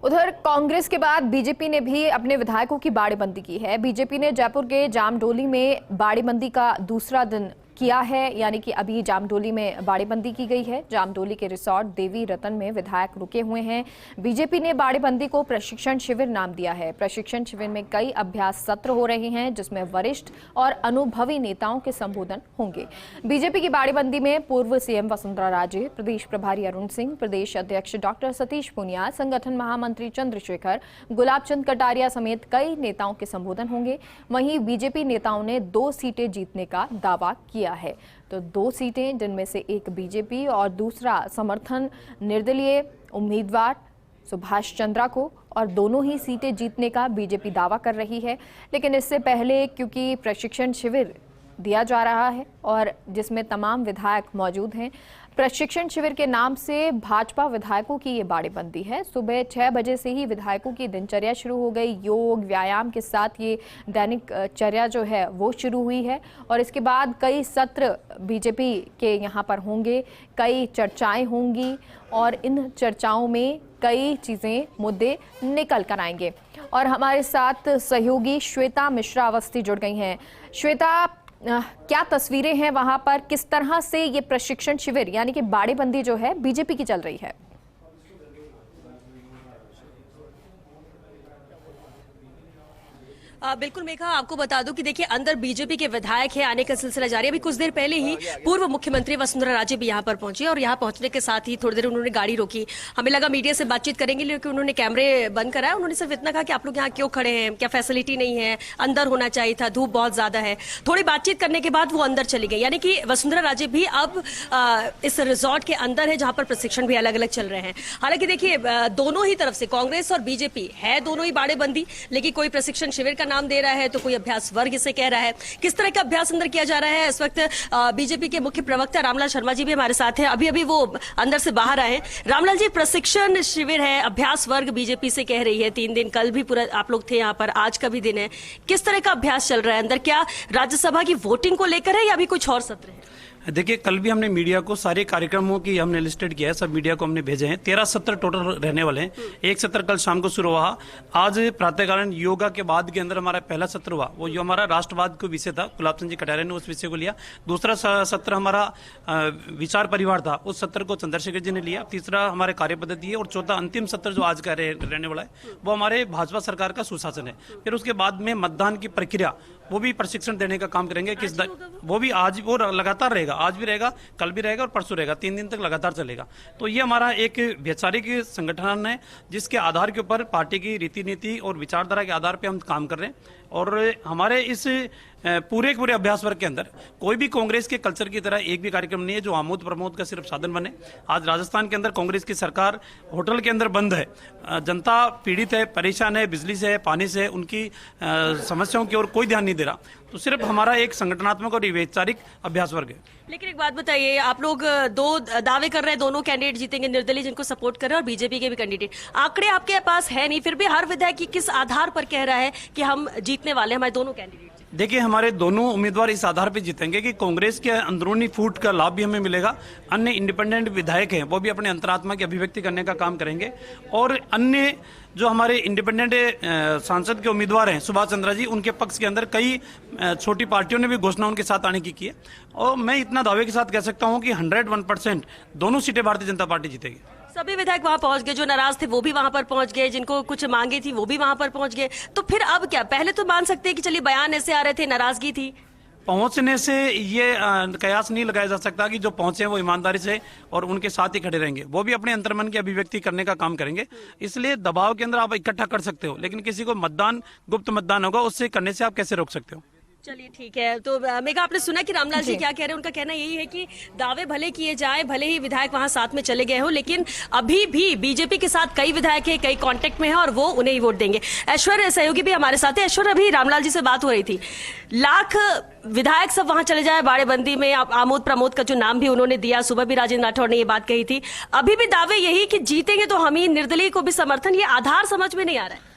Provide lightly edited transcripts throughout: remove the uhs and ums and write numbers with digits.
उधर कांग्रेस के बाद बीजेपी ने भी अपने विधायकों की बाड़ेबंदी की है। बीजेपी ने जयपुर के जामडोली में बाड़ेबंदी का दूसरा दिन किया है, यानी कि अभी जामडोली में बाड़ेबंदी की गई है। जामडोली के रिसोर्ट देवी रतन में विधायक रुके हुए हैं। बीजेपी ने बाड़ेबंदी को प्रशिक्षण शिविर नाम दिया है। प्रशिक्षण शिविर में कई अभ्यास सत्र हो रहे हैं, जिसमें वरिष्ठ और अनुभवी नेताओं के संबोधन होंगे। बीजेपी की बाड़ेबंदी में पूर्व सीएम वसुंधरा राजे, प्रदेश प्रभारी अरुण सिंह, प्रदेश अध्यक्ष डॉक्टर सतीश पूनिया, संगठन महामंत्री चंद्रशेखर, गुलाब चंद कटारिया समेत कई नेताओं के संबोधन होंगे। वहीं बीजेपी नेताओं ने 2 सीटें जीतने का दावा किया है। तो 2 सीटें, जिनमें से एक बीजेपी और दूसरा समर्थन निर्दलीय उम्मीदवार सुभाष चंद्रा को, और दोनों ही सीटें जीतने का बीजेपी दावा कर रही है। लेकिन इससे पहले क्योंकि प्रशिक्षण शिविर दिया जा रहा है और जिसमें तमाम विधायक मौजूद हैं, प्रशिक्षण शिविर के नाम से भाजपा विधायकों की ये बाड़ेबंदी है। सुबह 6 बजे से ही विधायकों की दिनचर्या शुरू हो गई। योग व्यायाम के साथ ये दैनिक चर्या जो है वो शुरू हुई है और इसके बाद कई सत्र बीजेपी के यहाँ पर होंगे, कई चर्चाएं होंगी और इन चर्चाओं में कई चीज़ें, मुद्दे निकल कर आएंगे। और हमारे साथ सहयोगी श्वेता मिश्रा अवस्थी जुड़ गई हैं। श्वेता, क्या तस्वीरें हैं वहां पर, किस तरह से ये प्रशिक्षण शिविर यानी कि बाड़ेबंदी जो है बीजेपी की चल रही है? बिल्कुल मेघा, आपको बता दूं कि देखिए अंदर बीजेपी के विधायक हैं, आने का सिलसिला जारी है। अभी कुछ देर पहले ही पूर्व मुख्यमंत्री वसुंधरा राजे भी यहां पर पहुंचे और यहां पहुंचने के साथ ही थोड़ी देर उन्होंने गाड़ी रोकी। हमें लगा मीडिया से बातचीत करेंगे, लेकिन उन्होंने कैमरे बंद कराया। उन्होंने सिर्फ इतना कहा कि आप लोग यहाँ क्यों खड़े हैं, क्या फैसिलिटी नहीं है, अंदर होना चाहिए था, धूप बहुत ज्यादा है। थोड़ी बातचीत करने के बाद वो अंदर चली गई। यानी कि वसुंधरा राजे भी अब इस रिजॉर्ट के अंदर है, जहां पर प्रशिक्षण भी अलग अलग चल रहे हैं। हालांकि देखिए दोनों ही तरफ से, कांग्रेस और बीजेपी है दोनों ही बाड़ेबंदी, लेकिन कोई प्रशिक्षण शिविर का नाम दे रहा है तो कोई अभ्यास वर्ग इसे कह रहा है। किस तरह का अभ्यास अंदर किया जा रहा है, इस वक्त बीजेपी के मुख्य प्रवक्ता रामलाल शर्मा जी भी हमारे साथ हैं। अभी अभी वो अंदर से बाहर आए। रामलाल जी, प्रशिक्षण शिविर है, अभ्यास वर्ग बीजेपी से कह रही है, 3 दिन, कल भी पूरा आप लोग थे यहाँ पर, आज का भी दिन है। किस तरह का अभ्यास चल रहा है अंदर? क्या राज्यसभा की वोटिंग को लेकर है या अभी कुछ और सत्र है? देखिए, कल भी हमने मीडिया को सारे कार्यक्रमों की हमने लिस्टेड किया है, सब मीडिया को हमने भेजे हैं। 13 सत्र टोटल रहने वाले हैं। एक सत्र कल शाम को शुरू हुआ। आज प्रातःकालीन योगा के बाद के अंदर हमारा पहला सत्र हुआ, वो जो हमारा राष्ट्रवाद को विषय था, गुलाब चंद जी कटारिया ने उस विषय को लिया। दूसरा सत्र हमारा विचार परिवार था, उस सत्र को चंद्रशेखर जी ने लिया। तीसरा हमारे कार्य पद्धति है और चौथा अंतिम सत्र जो आज का रहने वाला है वो हमारे भाजपा सरकार का सुशासन है। फिर उसके बाद में मतदान की प्रक्रिया, वो भी प्रशिक्षण देने का काम करेंगे। वो भी आज वो लगातार रहेगा, आज भी रहेगा, कल भी रहेगा और परसों रहेगा, 3 दिन तक लगातार चलेगा। तो ये हमारा एक वैचारिक संगठन है जिसके आधार के ऊपर पार्टी की रीति नीति और विचारधारा के आधार पर हम काम कर रहे हैं। और हमारे इस पूरे अभ्यास वर्ग के अंदर कोई भी कांग्रेस के कल्चर की तरह एक भी कार्यक्रम नहीं है जो आमोद प्रमोद का सिर्फ साधन बने। आज राजस्थान के अंदर कांग्रेस की सरकार होटल के अंदर बंद है, जनता पीड़ित है, परेशान है, बिजली से है, पानी से है, उनकी समस्याओं की ओर कोई ध्यान नहीं दे रहा। तो सिर्फ हमारा एक संगठनात्मक और वैचारिक अभ्यास वर्ग है। लेकिन एक बात बताइए, आप लोग 2 दावे कर रहे हैं, दोनों कैंडिडेट जीतेंगे, निर्दलीय जिनको सपोर्ट कर रहे हैं और बीजेपी के भी कैंडिडेट। आंकड़े आपके पास है नहीं, फिर भी हर विधायक किस आधार पर कह रहा है कि हम जीतने वाले, हमारे दोनों कैंडिडेट? देखिए, हमारे दोनों उम्मीदवार इस आधार पर जीतेंगे कि कांग्रेस के अंदरूनी फूट का लाभ भी हमें मिलेगा। अन्य इंडिपेंडेंट विधायक हैं वो भी अपने अंतरात्मा की अभिव्यक्ति करने का काम करेंगे। और अन्य जो हमारे इंडिपेंडेंट सांसद के उम्मीदवार हैं सुभाष चंद्रा जी, उनके पक्ष के अंदर कई छोटी पार्टियों ने भी घोषणा उनके साथ आने की है। और मैं इतना दावे के साथ कह सकता हूं कि 101% दोनों सीटें भारतीय जनता पार्टी जीतेगी। सभी विधायक वहां पहुंच गए, जो नाराज थे वो भी वहां पर पहुंच गए, जिनको कुछ मांगे थी वो भी वहां पर पहुंच गए। तो फिर अब क्या? पहले तो मान सकते हैं कि चलिए बयान ऐसे आ रहे थे, नाराजगी थी। पहुंचने से ये कयास नहीं लगाया जा सकता कि जो पहुंचे वो ईमानदारी से और उनके साथ ही खड़े रहेंगे, वो भी अपने अंतर्मन की अभिव्यक्ति करने का काम करेंगे। इसलिए दबाव के अंदर आप इकट्ठा कर सकते हो, लेकिन किसी को मतदान, गुप्त मतदान होगा, उससे करने से आप कैसे रोक सकते हो? चलिए ठीक है। तो मेघा, आपने सुना कि रामलाल जी क्या कह रहे हैं? उनका कहना यही है कि दावे भले किए जाए, भले ही विधायक वहां साथ में चले गए हो, लेकिन अभी भी बीजेपी के साथ कई विधायक है, कई कांटेक्ट में है और वो उन्हें ही वोट देंगे। ऐश्वर्य सहयोगी भी हमारे साथ है। ऐश्वर्य, अभी रामलाल जी से बात हो रही थी, लाख विधायक सब वहां चले जाए बाड़ेबंदी में, आमोद प्रमोद का जो नाम भी उन्होंने दिया, सुबह भी राजेंद्र राठौड़ ने ये बात कही थी, अभी भी दावे यही कि जीतेंगे तो हम ही, निर्दलीय को भी समर्थन, ये आधार समझ में नहीं आ रहा है।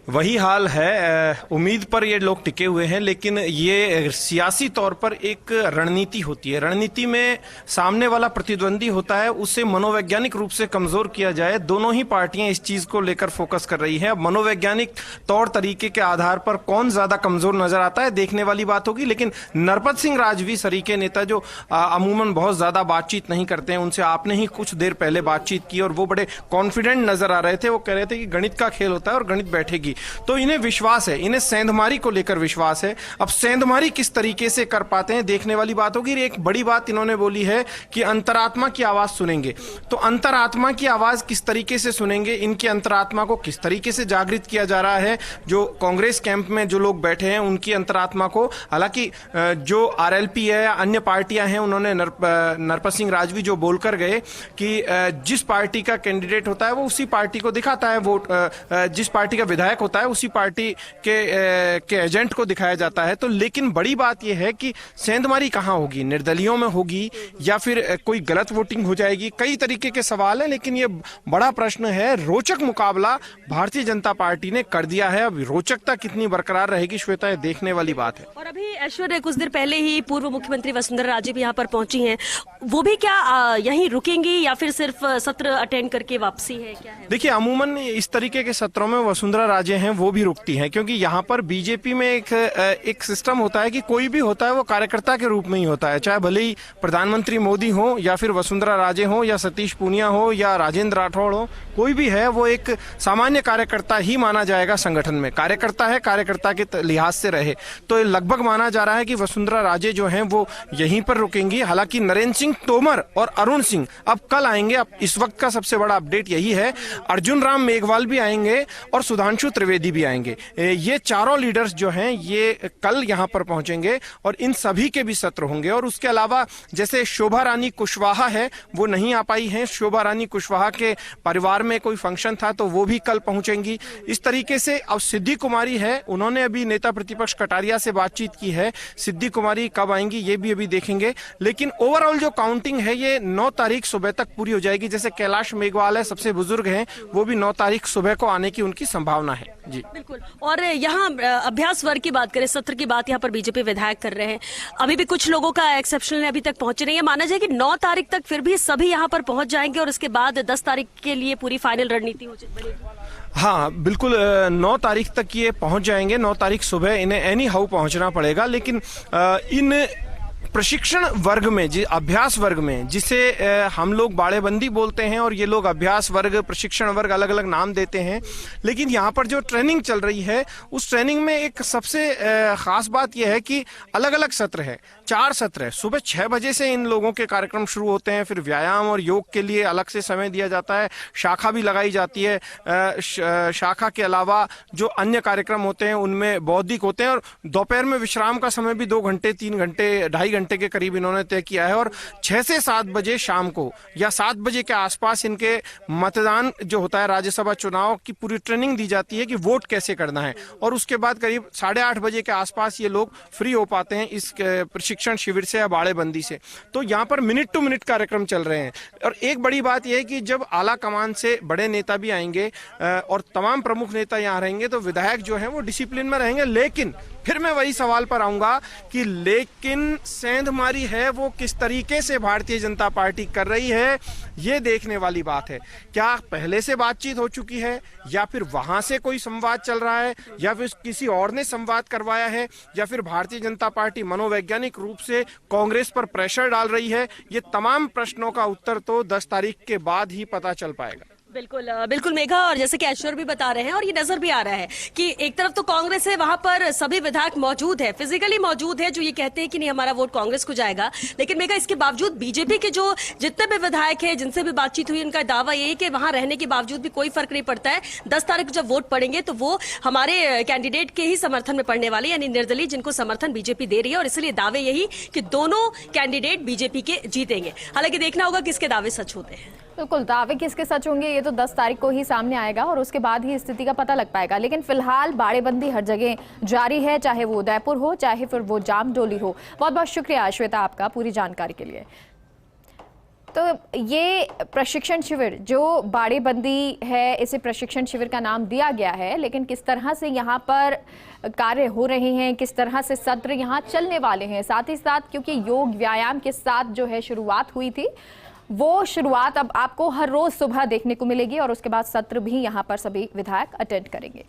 वही हाल है। उम्मीद पर ये लोग टिके हुए हैं, लेकिन ये सियासी तौर पर एक रणनीति होती है। रणनीति में सामने वाला प्रतिद्वंदी होता है, उसे मनोवैज्ञानिक रूप से कमजोर किया जाए। दोनों ही पार्टियां इस चीज को लेकर फोकस कर रही हैं। अब मनोवैज्ञानिक तौर तरीके के आधार पर कौन ज्यादा कमजोर नजर आता है देखने वाली बात होगी। लेकिन नरपत सिंह राजवी सरीके नेता जो अमूमन बहुत ज्यादा बातचीत नहीं करते हैं, उनसे आपने ही कुछ देर पहले बातचीत की और वो बड़े कॉन्फिडेंट नजर आ रहे थे। वो कह रहे थे कि गणित का खेल होता है और गणित बैठेगी। तो इन्हें विश्वास है, इन्हें सेंधमारी को लेकर विश्वास है। अब सेंधमारी किस तरीके से कर पाते हैं देखने वाली बात होगी। एक बड़ी बात इन्होंने बोली है कि अंतरात्मा की आवाज सुनेंगे। तो अंतरात्मा की आवाज किस तरीके से सुनेंगे, इनकी अंतरात्मा को किस तरीके से जागृत किया जा रहा है। जो कांग्रेस कैंप में जो लोग बैठे हैं उनकी अंतरात्मा को, हालांकि जो आरएलपी है या अन्य पार्टियां हैं, उन्होंने नरपत सिंह राजवी जो बोलकर गए कि जिस पार्टी का कैंडिडेट होता है वो उसी पार्टी को दिखाता है वोट, जिस पार्टी का विधायक होता है उसी पार्टी के एजेंट को दिखाया जाता है। तो लेकिन बड़ी बात यह है कि सेंधमारी कहां होगी, निर्दलियों में होगी या फिर कोई गलत वोटिंग हो जाएगी। कई तरीके के सवाल हैं, लेकिन ये बड़ा प्रश्न है। रोचक मुकाबला भारतीय जनता पार्टी ने कर दिया है। अब रोचकता कितनी बरकरार रहेगी श्वेता, ये देखने वाली बात है। और अभी ऐश्वर्या कुछ देर पहले ही पूर्व मुख्यमंत्री वसुंधरा राजे भी यहाँ पर पहुंची हैं, वो भी क्या यहीं रुकेंगी या फिर सिर्फ सत्र अटेंड करके वापसी है, क्या है? देखिए, अमूमन इस तरीके के सत्रों में वसुंधरा राजे हैं वो भी रुकती हैं, क्योंकि यहाँ पर बीजेपी में एक सिस्टम होता है कि कोई भी होता है वो कार्यकर्ता के रूप में ही होता है। चाहे भले ही प्रधानमंत्री मोदी हो या फिर वसुंधरा राजे हो या सतीश पूनिया हो या राजेंद्र राठौड़ हो, कोई भी है वो एक सामान्य कार्यकर्ता ही माना जाएगा संगठन में। कार्यकर्ता है, कार्यकर्ता के लिहाज से रहे। तो लगभग माना जा रहा है कि वसुंधरा राजे जो हैं वो यहीं पर रुकेंगी। हालांकि नरेंद्र सिंह तोमर और अरुण सिंह अब कल आएंगे। अब इस वक्त का सबसे बड़ा अपडेट यही है। अर्जुन राम मेघवाल भी आएंगे और सुधांशु त्रिवेदी भी आएंगे। ये चारों लीडर्स जो हैं ये कल यहाँ पर पहुंचेंगे और इन सभी के भी सत्र होंगे। और उसके अलावा जैसे शोभा रानी कुशवाहा है वो नहीं आ पाई हैं, शोभा रानी कुशवाहा के परिवार में कोई फंक्शन था तो वो भी कल पहुंचेंगी। इस तरीके से अब सिद्धि कुमारी है, उन्होंने अभी नेता प्रतिपक्ष कटारिया से बातचीत की है। सिद्धि कुमारी कब आएंगी ये भी अभी देखेंगे। लेकिन ओवरऑल जो काउंटिंग है ये 9 तारीख सुबह तक पूरी हो जाएगी। जैसे कैलाश मेघवाल है, सबसे बुजुर्ग हैं, वो भी 9 तारीख सुबह को आने की उनकी संभावना है। जी बिल्कुल। और यहाँ अभ्यास वर्ग की बात करें, सत्र की बात यहाँ पर बीजेपी विधायक कर रहे हैं। अभी भी कुछ लोगों का एक्सेप्शनल अभी तक पहुंचे नहीं है। माना जाए कि 9 तारीख तक फिर भी सभी यहाँ पर पहुंच जाएंगे और उसके बाद 10 तारीख के लिए पूरी फाइनल रणनीति हो बनेगी। हाँ बिल्कुल, 9 तारीख तक ये पहुंच जाएंगे। 9 तारीख सुबह इन्हें एनी हाउ पहुंचना पड़ेगा। लेकिन इन प्रशिक्षण वर्ग में, अभ्यास वर्ग में, जिसे हम लोग बाड़ेबंदी बोलते हैं और ये लोग अभ्यास वर्ग, प्रशिक्षण वर्ग अलग अलग नाम देते हैं। लेकिन यहाँ पर जो ट्रेनिंग चल रही है उस ट्रेनिंग में एक सबसे खास बात यह है कि अलग अलग सत्र है, 4 सत्र है। सुबह 6 बजे से इन लोगों के कार्यक्रम शुरू होते हैं। फिर व्यायाम और योग के लिए अलग से समय दिया जाता है। शाखा भी लगाई जाती है। शाखा के अलावा जो अन्य कार्यक्रम होते हैं उनमें बौद्धिक होते हैं। और दोपहर में विश्राम का समय भी 2 घंटे, 3 घंटे, 2.5 घंटे के करीब इन्होंने तय किया है। और 6 से 7 बजे शाम को या 7 बजे के आसपास इनके मतदान जो होता है राज्यसभा चुनाव की पूरी ट्रेनिंग दी जाती है कि वोट कैसे करना है। और उसके बाद करीब 8:30 बजे के आसपास ये लोग फ्री हो पाते हैं इस प्रशिक्षण शिविर से या बाड़ेबंदी से। तो यहाँ पर मिनट टू मिनट कार्यक्रम चल रहे हैं। और एक बड़ी बात यह है कि जब आला कमान से बड़े नेता भी आएंगे और तमाम प्रमुख नेता यहाँ रहेंगे तो विधायक जो है वो डिसिप्लिन में रहेंगे। लेकिन फिर मैं वही सवाल पर आऊंगा कि लेकिन सेंधमारी है वो किस तरीके से भारतीय जनता पार्टी कर रही है, ये देखने वाली बात है। क्या पहले से बातचीत हो चुकी है या फिर वहां से कोई संवाद चल रहा है या फिर किसी और ने संवाद करवाया है या फिर भारतीय जनता पार्टी मनोवैज्ञानिक रूप से कांग्रेस पर प्रेशर डाल रही है? ये तमाम प्रश्नों का उत्तर तो 10 तारीख के बाद ही पता चल पाएगा। बिल्कुल बिल्कुल मेघा, और जैसे कि ऐश्वर्य भी बता रहे हैं और ये नजर भी आ रहा है कि एक तरफ तो कांग्रेस है, वहां पर सभी विधायक मौजूद है, फिजिकली मौजूद है, जो ये कहते हैं कि नहीं हमारा वोट कांग्रेस को जाएगा। लेकिन मेघा, इसके बावजूद बीजेपी के जो जितने भी विधायक है, जिनसे भी बातचीत हुई, उनका दावा यही कि वहां रहने के बावजूद भी कोई फर्क नहीं पड़ता है। 10 तारीख को जब वोट पड़ेंगे तो वो हमारे कैंडिडेट के ही समर्थन में पड़ने वाले, यानी निर्दलीय जिनको समर्थन बीजेपी दे रही है। और इसलिए दावे यही कि दोनों कैंडिडेट बीजेपी के जीतेंगे। हालांकि देखना होगा किसके दावे सच होते हैं। बिल्कुल, दावे किसके सच होंगे ये तो 10 तारीख को ही सामने आएगा और उसके बाद ही स्थिति का पता लग पाएगा। लेकिन फिलहाल बाड़ेबंदी हर जगह जारी है, चाहे वो उदयपुर हो चाहे फिर वो जामडोली हो। बहुत बहुत शुक्रिया श्वेता आपका पूरी जानकारी के लिए। तो ये प्रशिक्षण शिविर जो बाड़ेबंदी है, इसे प्रशिक्षण शिविर का नाम दिया गया है, लेकिन किस तरह से यहाँ पर कार्य हो रहे हैं, किस तरह से सत्र यहाँ चलने वाले हैं, साथ ही साथ क्योंकि योग व्यायाम के साथ जो है शुरुआत हुई थी, वो शुरुआत अब आपको हर रोज सुबह देखने को मिलेगी और उसके बाद सत्र भी यहाँ पर सभी विधायक अटेंड करेंगे।